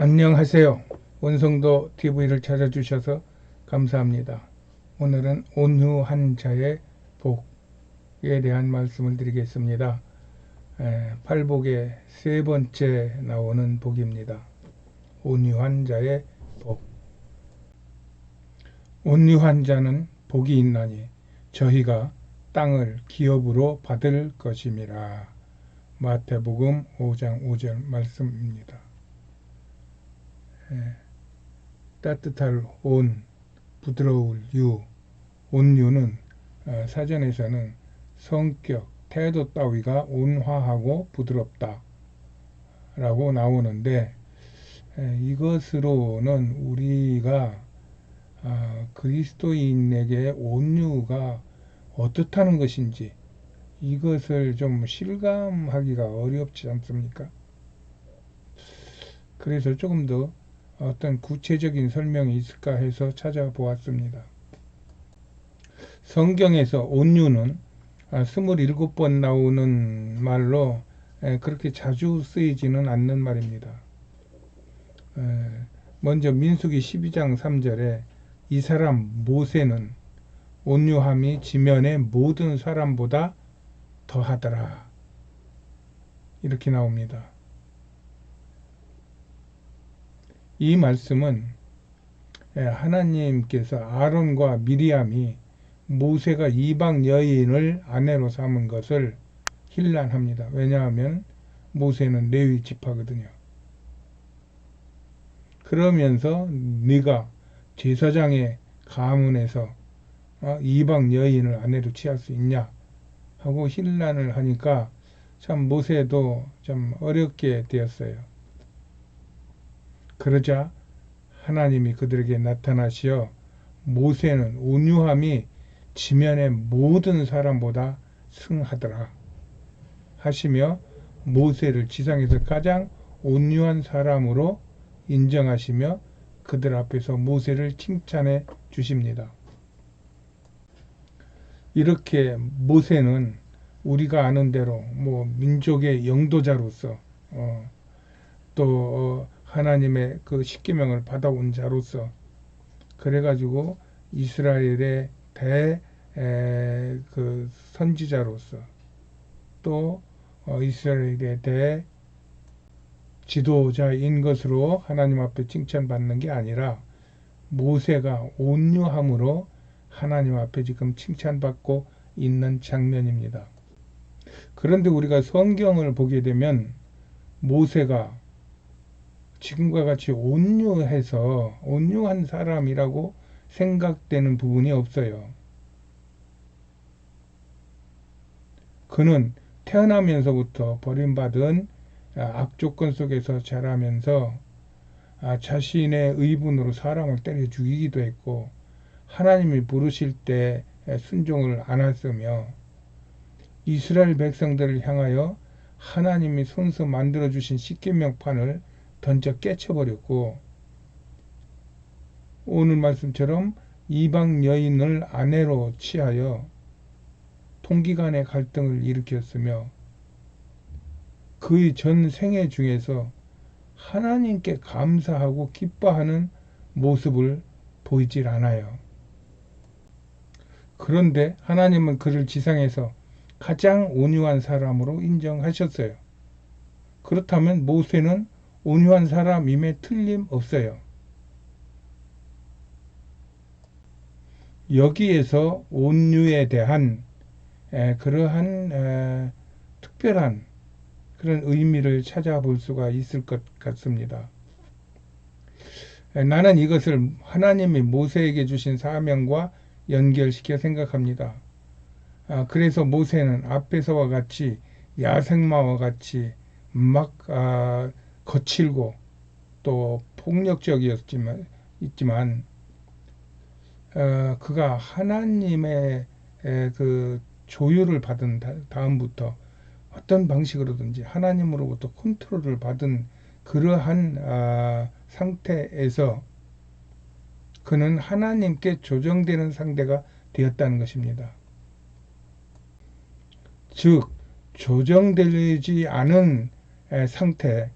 안녕하세요. 원성도 TV를 찾아주셔서 감사합니다. 오늘은 온유한 자의 복에 대한 말씀을 드리겠습니다. 팔복의 세 번째 나오는 복입니다. 온유한 자의 복. 온유한 자는 복이 있나니 저희가 땅을 기업으로 받을 것임이라. 마태복음 5장 5절 말씀입니다. 따뜻할 온, 부드러울 유, 온유는 사전에서는 성격, 태도 따위가 온화하고 부드럽다 라고 나오는데, 이것으로는 우리가 그리스도인에게 온유가 어떻다는 것인지 이것을 좀 실감하기가 어렵지 않습니까? 그래서 조금 더 어떤 구체적인 설명이 있을까 해서 찾아보았습니다. 성경에서 온유는 27번 나오는 말로 그렇게 자주 쓰이지는 않는 말입니다. 먼저 민수기 12장 3절에 이 사람 모세는 온유함이 지면의 모든 사람보다 더하더라. 이렇게 나옵니다. 이 말씀은 하나님께서 아론과 미리암이 모세가 이방 여인을 아내로 삼은 것을 힐난합니다. 왜냐하면 모세는 레위 지파거든요. 그러면서 네가 제사장의 가문에서 이방 여인을 아내로 취할 수 있냐 하고 힐난을 하니까 참 모세도 좀 어렵게 되었어요. 그러자 하나님이 그들에게 나타나시어 모세는 온유함이 지면의 모든 사람보다 승하더라 하시며 모세를 지상에서 가장 온유한 사람으로 인정하시며 그들 앞에서 모세를 칭찬해 주십니다. 이렇게 모세는 우리가 아는 대로 민족의 영도자로서 또 하나님의 그 십계명을 받아온 자로서 그래가지고 이스라엘의 그 선지자로서 또 이스라엘의 대 지도자인 것으로 하나님 앞에 칭찬받는 게 아니라 모세가 온유함으로 하나님 앞에 지금 칭찬받고 있는 장면입니다. 그런데 우리가 성경을 보게 되면 모세가 지금과 같이 온유해서 온유한 사람이라고 생각되는 부분이 없어요. 그는 태어나면서부터 버림받은 악조건 속에서 자라면서 자신의 의분으로 사람을 때려 죽이기도 했고 하나님이 부르실 때 순종을 안 했으며 이스라엘 백성들을 향하여 하나님이 손수 만들어주신 십계명판을 던져 깨쳐버렸고 오늘 말씀처럼 이방 여인을 아내로 취하여 통기간의 갈등을 일으켰으며 그의 전 생애 중에서 하나님께 감사하고 기뻐하는 모습을 보이질 않아요. 그런데 하나님은 그를 지상에서 가장 온유한 사람으로 인정하셨어요. 그렇다면 모세는 온유한 사람임에 틀림없어요. 여기에서 온유에 대한 그러한 특별한 그런 의미를 찾아볼 수가 있을 것 같습니다. 나는 이것을 하나님이 모세에게 주신 사명과 연결시켜 생각합니다. 그래서 모세는 앞에서와 같이 야생마와 같이 막 거칠고 또 폭력적이었지만 그가 하나님의 그 조율을 받은 다음부터 어떤 방식으로든지 하나님으로부터 컨트롤을 받은 그러한 상태에서 그는 하나님께 조정되는 상대가 되었다는 것입니다. 즉 조정되지 않은 상태,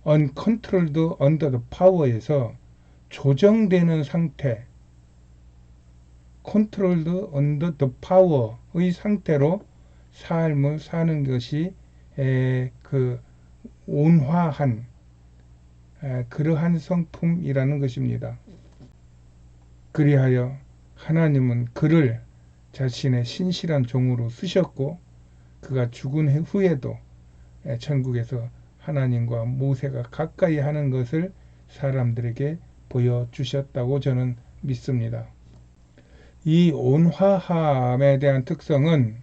uncontrolled under the power에서 조정되는 상태, controlled under the power의 상태로 삶을 사는 것이 그 온화한 그러한 성품이라는 것입니다. 그리하여 하나님은 그를 자신의 신실한 종으로 쓰셨고 그가 죽은 후에도 천국에서 하나님과 모세가 가까이 하는 것을 사람들에게 보여주셨다고 저는 믿습니다. 이 온화함에 대한 특성은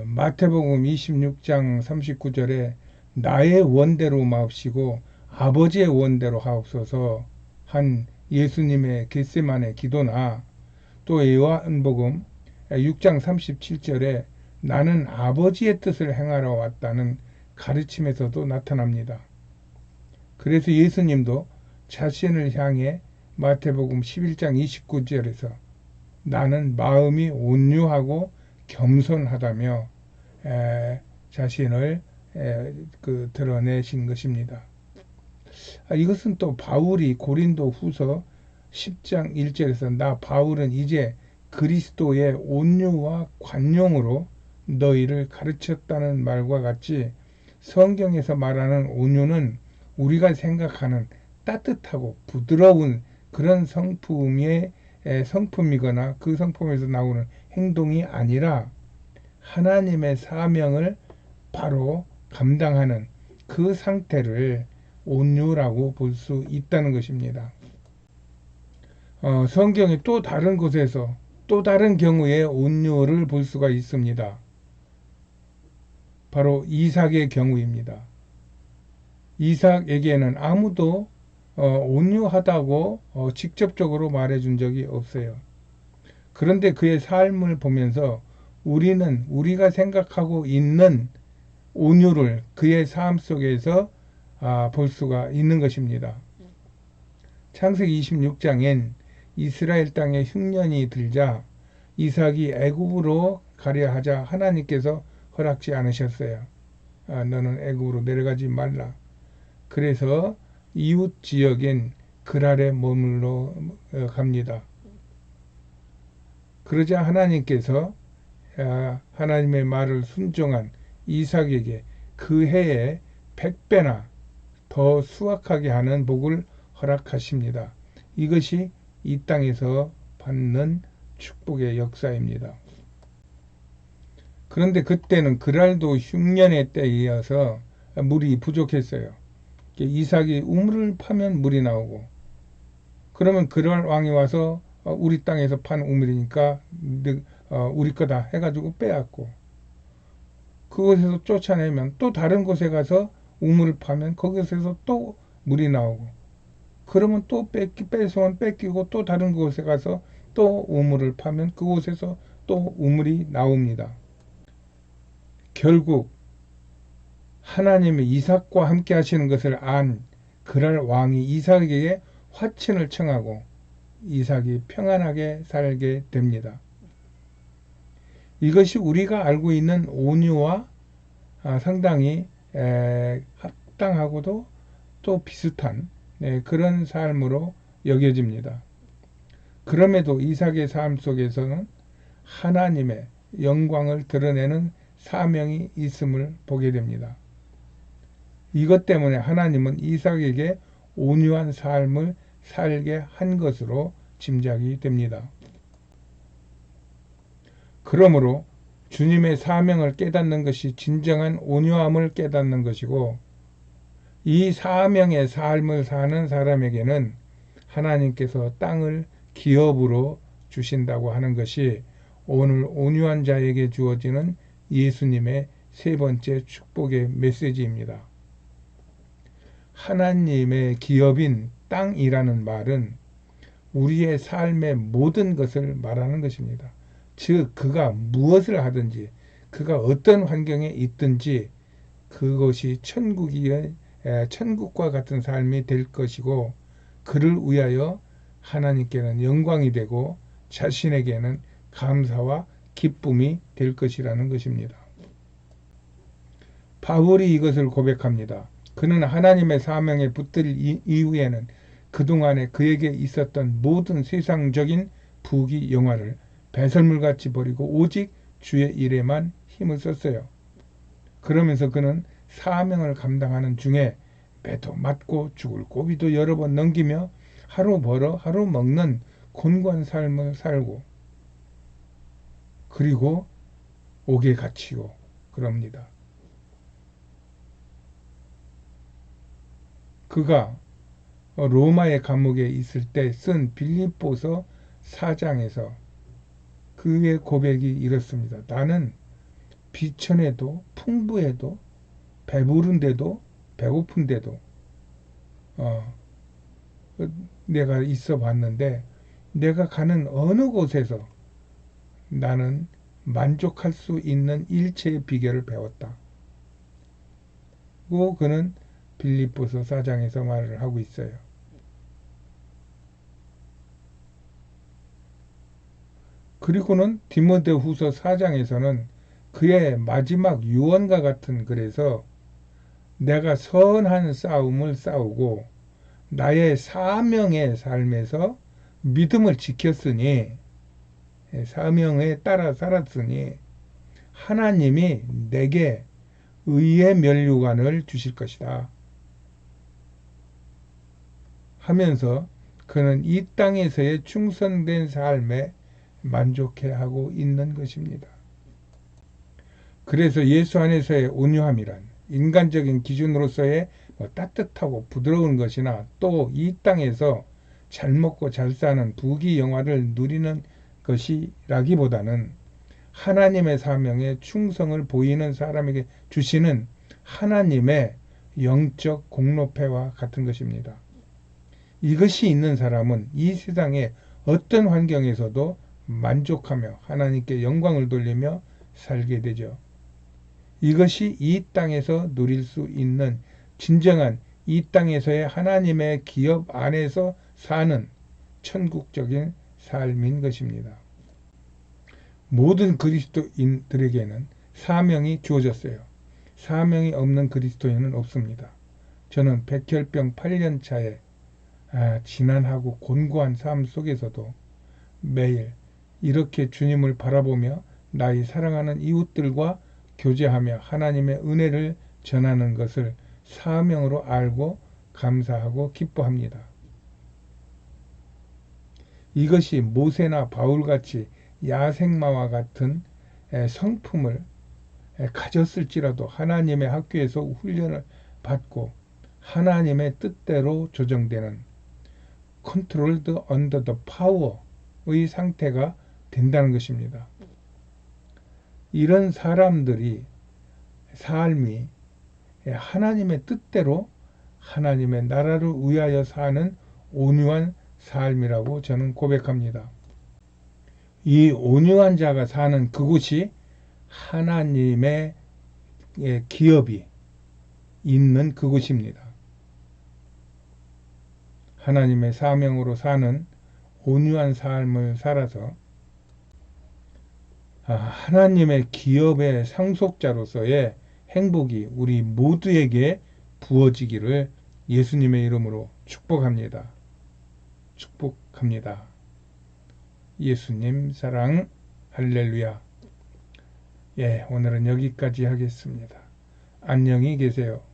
마태복음 26장 39절에 나의 원대로 마옵시고 아버지의 원대로 하옵소서 한 예수님의 겟세마네 기도나 또 요한복음 6장 37절에 나는 아버지의 뜻을 행하러 왔다는 가르침에서도 나타납니다. 그래서 예수님도 자신을 향해 마태복음 11장 29절에서 나는 마음이 온유하고 겸손하다며 자신을 드러내신 것입니다. 이것은 또 바울이 고린도 후서 10장 1절에서 나 바울은 이제 그리스도의 온유와 관용으로 너희를 가르쳤다는 말과 같이 성경에서 말하는 온유는 우리가 생각하는 따뜻하고 부드러운 그런 성품이거나 그 성품에서 나오는 행동이 아니라 하나님의 사명을 바로 감당하는 그 상태를 온유라고 볼 수 있다는 것입니다. 성경의 또 다른 곳에서 또 다른 경우에 온유를 볼 수가 있습니다. 바로 이삭의 경우입니다. 이삭에게는 아무도 온유하다고 직접적으로 말해준 적이 없어요. 그런데 그의 삶을 보면서 우리는 우리가 생각하고 있는 온유를 그의 삶 속에서 볼 수가 있는 것입니다. 창세기 26장엔 이스라엘 땅에 흉년이 들자 이삭이 애굽으로 가려 하자 하나님께서 허락지 않으셨어요. 너는 애굽으로 내려가지 말라. 그래서 이웃 지역엔 그랄에 머물러 갑니다. 그러자 하나님께서 하나님의 말을 순종한 이삭에게 그 해에 100배나 더 수확하게 하는 복을 허락하십니다. 이것이 이 땅에서 받는 축복의 역사입니다. 그런데 그때는 그랄도 흉년의 때이어서 물이 부족했어요. 이삭이 우물을 파면 물이 나오고 그러면 그랄 왕이 와서 우리 땅에서 판 우물이니까 우리 거다 해가지고 빼앗고 그곳에서 쫓아내면 또 다른 곳에 가서 우물을 파면 거기서 또 물이 나오고 그러면 또 뺏으면 뺏기고 또 다른 곳에 가서 또 우물을 파면 그곳에서 또 우물이 나옵니다. 결국 하나님이 이삭과 함께 하시는 것을 안 그랄 왕이 이삭에게 화친을 청하고 이삭이 평안하게 살게 됩니다. 이것이 우리가 알고 있는 온유와 상당히 합당하고도 또 비슷한 그런 삶으로 여겨집니다. 그럼에도 이삭의 삶 속에서는 하나님의 영광을 드러내는 사명이 있음을 보게 됩니다. 이것 때문에 하나님은 이삭에게 온유한 삶을 살게 한 것으로 짐작이 됩니다. 그러므로 주님의 사명을 깨닫는 것이 진정한 온유함을 깨닫는 것이고 이 사명의 삶을 사는 사람에게는 하나님께서 땅을 기업으로 주신다고 하는 것이 오늘 온유한 자에게 주어지는 예수님의 세 번째 축복의 메시지입니다. 하나님의 기업인 땅이라는 말은 우리의 삶의 모든 것을 말하는 것입니다. 즉 그가 무엇을 하든지 그가 어떤 환경에 있든지 그것이 천국과 같은 삶이 될 것이고 그를 위하여 하나님께는 영광이 되고 자신에게는 감사와 기쁨이 될 것이라는 것입니다. 바울이 이것을 고백합니다. 그는 하나님의 사명에 붙들 이후에는 그동안에 그에게 있었던 모든 세상적인 부귀 영화를 배설물같이 버리고 오직 주의 일에만 힘을 썼어요. 그러면서 그는 사명을 감당하는 중에 매도 맞고 죽을 고비도 여러 번 넘기며 하루 벌어 하루 먹는 곤고한 삶을 살고 그리고 옥에 갇히고 그럽니다. 그가 로마의 감옥에 있을 때 쓴 빌립보서 4장에서 그의 고백이 이렇습니다. 나는 비천에도 풍부해도 배부른데도 배고픈데도 어, 내가 있어 봤는데 내가 가는 어느 곳에서 나는 만족할 수 있는 일체의 비결을 배웠다. 고 그는 빌립보서 4장에서 말을 하고 있어요. 그리고는 디모데후서 4장에서는 그의 마지막 유언과 같은 글에서 내가 선한 싸움을 싸우고 나의 사명의 삶에서 믿음을 지켰으니 사명에 따라 살았으니 하나님이 내게 의의 면류관을 주실 것이다 하면서 그는 이 땅에서의 충성된 삶에 만족해하고 있는 것입니다. 그래서 예수 안에서의 온유함이란 인간적인 기준으로서의 따뜻하고 부드러운 것이나 또 이 땅에서 잘 먹고 잘 사는 부귀영화를 누리는 것이라기보다는 하나님의 사명에 충성을 보이는 사람에게 주시는 하나님의 영적 공로패와 같은 것입니다. 이것이 있는 사람은 이 세상의 어떤 환경에서도 만족하며 하나님께 영광을 돌리며 살게 되죠. 이것이 이 땅에서 누릴 수 있는 진정한 이 땅에서의 하나님의 기업 안에서 사는 천국적인 삶인 것입니다. 모든 그리스도인들에게는 사명이 주어졌어요. 사명이 없는 그리스도인은 없습니다. 저는 백혈병 8년 차에 지난하고 곤고한 삶 속에서도 매일 이렇게 주님을 바라보며 나의 사랑하는 이웃들과 교제하며 하나님의 은혜를 전하는 것을 사명으로 알고 감사하고 기뻐합니다. 이것이 모세나 바울같이 야생마와 같은 성품을 가졌을지라도 하나님의 학교에서 훈련을 받고 하나님의 뜻대로 조정되는 controlled under the power의 상태가 된다는 것입니다. 이런 사람들이 삶이 하나님의 뜻대로 하나님의 나라를 위하여 사는 온유한 삶이라고 저는 고백합니다. 이 온유한 자가 사는 그곳이 하나님의 기업이 있는 그곳입니다. 하나님의 사명으로 사는 온유한 삶을 살아서 하나님의 기업의 상속자로서의 행복이 우리 모두에게 부어지기를 예수님의 이름으로 축복합니다. 축복합니다. 예수님 사랑 할렐루야. 오늘은 여기까지 하겠습니다. 안녕히 계세요.